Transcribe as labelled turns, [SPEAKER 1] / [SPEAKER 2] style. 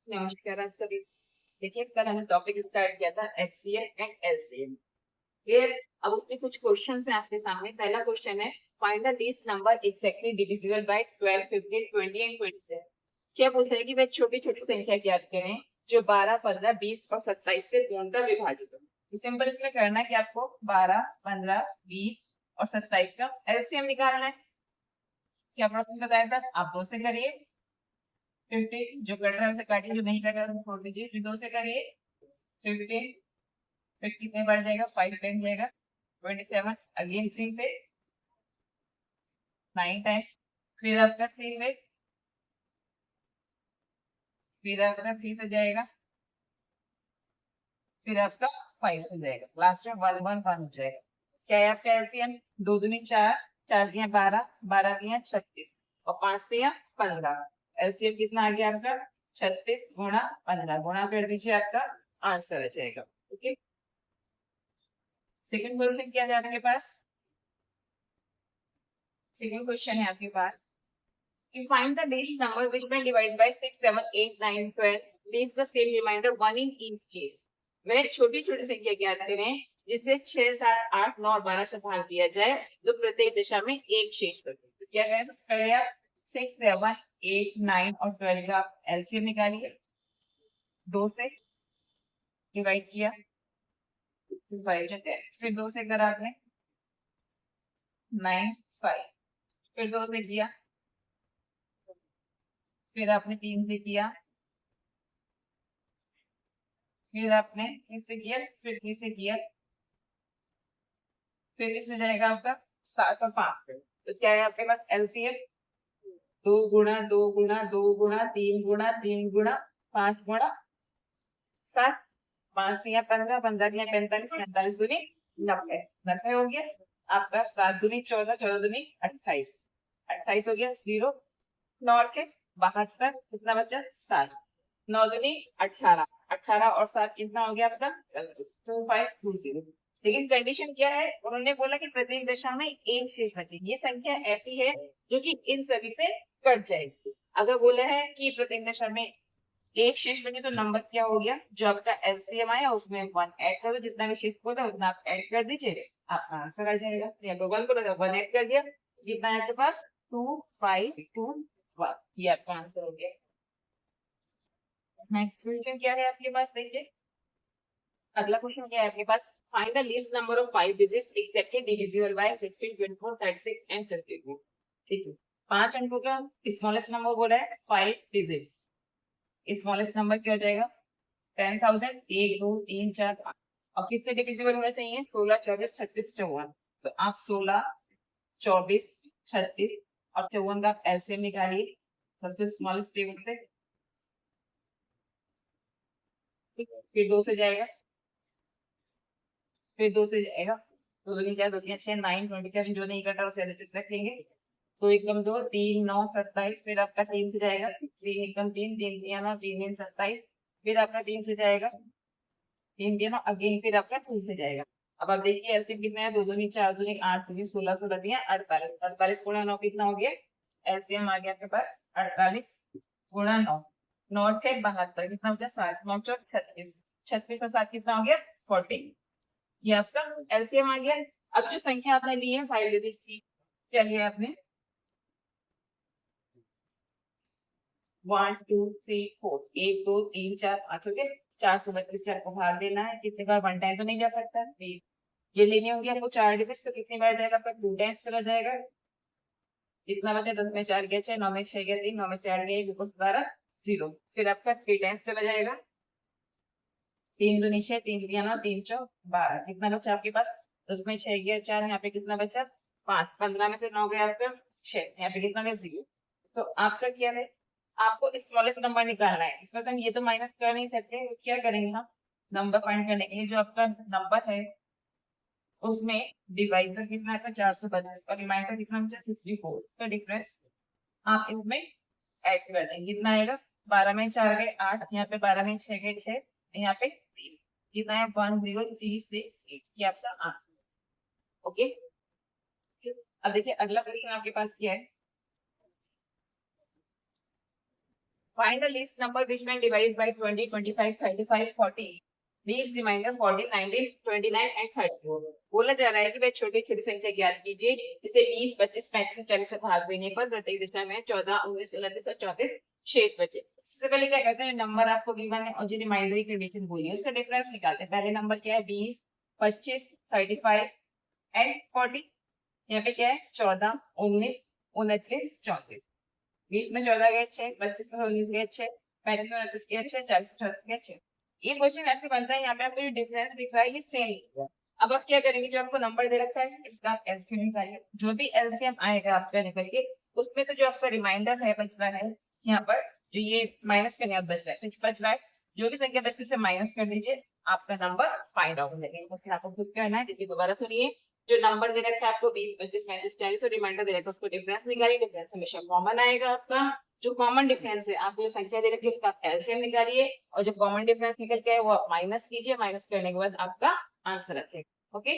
[SPEAKER 1] नमस्कार आप सभी। देखिए कल हमने टॉपिक स्टार्ट किया था एचसीएफ एंड एलसीएम। फिर अब उसमें कुछ क्वेश्चन है आपके सामने। पहला क्वेश्चन है find the least number exactly divisible bye 12, 15, 20 and 27। क्या पूछ रहा है कि वह छोटी छोटी संख्या ज्ञात करें जो 12, 15, 20 और 27 से पूर्णतः विभाजित हो। सिंपल इसमें करना है कि आपको 12, 15, 20 और 27 का एलसीएम निकालना है। क्या प्रोसेस बताया था? आप 2 से करिए, 50 जो कट रहा है उसे काटिए, जो नहीं कट रहा है उसे छोड़ दीजिए। फिर 2 से करिए 15, फिर कितने बढ़ जाएगा, 5 बन जाएगा 27। अगेन 3 से 9 टाइम्स, फिर आपका 3 से, फिर आपका 3 से जाएगा, फिर आपका 5 हो जाएगा, लास्ट में 1 1 1 हो जाएगा। क्या है आपका एलसीएम? 2 दूनी 4, 4 दिया 12, 12 दिया 36 और 5 दिया 15। एलसीएम कितना आ गया आपका? 36 गुणा 15, गुणा कर दीजिए, आपका आंसर आ जाएगा। ओके, सेकंड क्वेश्चन क्या है आपके पास? सेकंड क्वेश्चन है आपके पास कि find the least number which when divided by 6, 7, 8, 9, 12 leaves the same remainder 1 in each case। वह छोटी छोटी संख्या ज्ञात करें जिसे 6, 7, 8, 9 और 12 से भाग दिया जाए जो प्रत्येक दिशा में एक शेष रखे। तो क्या करें? सबसे पहले आप 6, 7, 8, 9 और 12 का एलसीएम निकालिए। 2 से डिवाइड किया, फिर 2 से करा आपने 9, 5, फिर 2 से किया, फिर आपने 3 से किया, फिर आपने इससे किया, फिर इससे किया, फिर इससे जाएगा आपका 7 और 5 से। तो क्या है आपके पास एलसीएम? 2 गुणा 2 गुणा 2 गुणा 3 गुणा 3 गुणा 5 गुणा 7, 5 या 15, 15 या 45, 45 दूनी 90, 90 हो गया आपका। 7 दूनी 14, 14 दूनी 28, 28 हो गया। 0 9 के 72, कितना बचा? 7। 9 दूनी 18, 18 और 7 कितना हो गया आपका? 2520। लेकिन कंडीशन क्या है? उन्होंने बोला कि प्रत्येक दशा में एक शेष बचेगी। ये संख्या ऐसी है जो कि इन सभी से कट जाएगी। अगर बोला है कि प्रत्येक दशा में एक शेष बचे तो नंबर क्या हो गया? जो आपका एलसीएम आया उसमें 1 ऐड कर दो, जितना भी शेष बोला उतना आप ऐड कर दीजिए, आपका आंसर आ जाएगा। या तो 1 बोला 1 ऐड कर दिया, कितना है आपके पास? 2 5 2 1, ये आपका आंसर हो गया। नेक्स्ट क्वेश्चन क्या है आपके पास? देखिए अगला क्वेश्चन क्या है आपके पास? Find the least number of 5 digits exactly divisible by 16, 24, 36 and 32। ठीक है, 5 अंकों का स्मॉलेस्ट नंबर बोला है 5 डिजिट्स। स्मॉलेस्ट नंबर क्या हो जाएगा? 10,000, 1 2 3 4 5। और किससे डिविजिबल होना चाहिए? 16, 24, 36, 54। तो आप 16, 24, 36 और 54 का एलसीएम निकालिए सबसे स्मॉलेस्ट टेबल से। फिर 2 से जाएगा, फिर 2 से जाएगा, तो दो क्या, 2 3 6 9 27, जो नहीं कटा उसे एज रखेंगे। तो एकदम 2 3 9 27, फिर आपका 3 से जाएगा, 3 एकदम 3 3 3 9 3 3 27, फिर आपका 3 से जाएगा, 3 दिया ना, अगेन फिर आपका 3 से जाएगा। अब आप देखिए एलसीएम कितना है? 2 दूनी 4 दूनी 8 दूनी 16, 16 दिया 48, 48 गुणा 9 कितना हो गया? एलसीएम आ गया आपके पास 48 गुणा 9, 9 थे 72, कितना बचा? 7, 9 चौक 36, 36 और 7 कितना हो गया? 14। ये आपका एलसीएम आ गया। अब जो संख्या आपने ली है 5 डिजिट्स की, क्या लिया आपने? 1 2 3 4, 1 2 3 4 5 हो गए। 432 से आपको भाग देना है। कितने बार? 1 टाइम तो नहीं जा सकता, ये लेनी होंगी आपको 4 डिजिट। तो कितनी बार जाएगा आपका? 2 टाइम्स चला जाएगा। कितना बचा? 10 में 4 गया 6, 9 में 6 गया 3, 9 में से 8 गया बिकॉज 12 0। फिर आपका 3 टाइम्स चला जाएगा। 3 दूनी 6, 3 दिया ना, 3 चौक 12, कितना बचा आपके पास? 10 में 6 गया 4, यहाँ पे कितना बचा? 5, 15 में से 9 गया आपका 6, यहाँ पे कितना गया? 0। तो आपका क्या है? आपको स्मॉलेस्ट नंबर निकालना है। इसमें हम ये तो माइनस कर नहीं सकते, तो क्या करेंगे हम? नंबर फाइंड करने के लिए जो आपका नंबर है उसमें डिवाइजर कितना है? 432 और रिमाइंडर कितना बचा? 64 का डिफरेंस आप इसमें ऐड कर देंगे। कितना आएगा? 12 में 4 गए 8, यहाँ पे 12 में 6 गए 6, यहाँ पे 3, कितना है? 10368, ये आपका आंसर। ओके, अब देखिए अगला क्वेश्चन आपके पास क्या है? Find the least number which when divided by 20, 25, 35, 40 leaves remainder 14, 19, 29 and 30. बोला जा रहा है कि वह छोटी छोटी संख्या ज्ञात कीजिए जिसे 20, 25, 35 और 40 से भाग देने पर प्रत्येक दिशा में 14, 19, 29 और 34 शेष बचे। सबसे पहले क्या कहते हैं, नंबर आपको गिवन है और जो रिमाइंडर की कंडीशन बोली है उसका डिफरेंस निकालते हैं। पहले नंबर क्या है 20, 25, 35 एंड 40। यहाँ पे क्या है 14, 19, 29, 34। 20 में 14 गए 6, 25 में 19 गए 6, 35 में 29 गए 6, 40 में 34 गए 6। ये क्वेश्चन ऐसे बनता है, यहाँ पे आपको जो डिफरेंस दिख रहा है ये सेम है। अब आप क्या करेंगे, जो आपको नंबर दे रखा है इसका आप एलसीएम निकालिए। जो भी एलसीएम आएगा आपका निकल के उसमें से जो आपका रिमाइंडर है बच रहा है यहाँ पर जो ये माइनस करने आप बच रहा है 6 बच रहा है, जो भी संख्या बचती है माइनस कर दीजिए, आपका नंबर फाइंड आउट हो जाएगा। उसमें आपको खुद करना है। देखिए दोबारा सुनिए, जो नंबर दे रखा है आपको 20, 25, 35, 40 और रिमाइंडर दे रखा है उसको डिफरेंस निकालिए। डिफरेंस हमेशा कॉमन आएगा आपका। जो कॉमन डिफरेंस है आपको जो संख्या दे रखी है उसका आप एलसीएम निकालिए और जो कॉमन डिफरेंस निकल के है वो आप माइनस कीजिए। माइनस करने के बाद आपका आंसर रखेगा। ओके,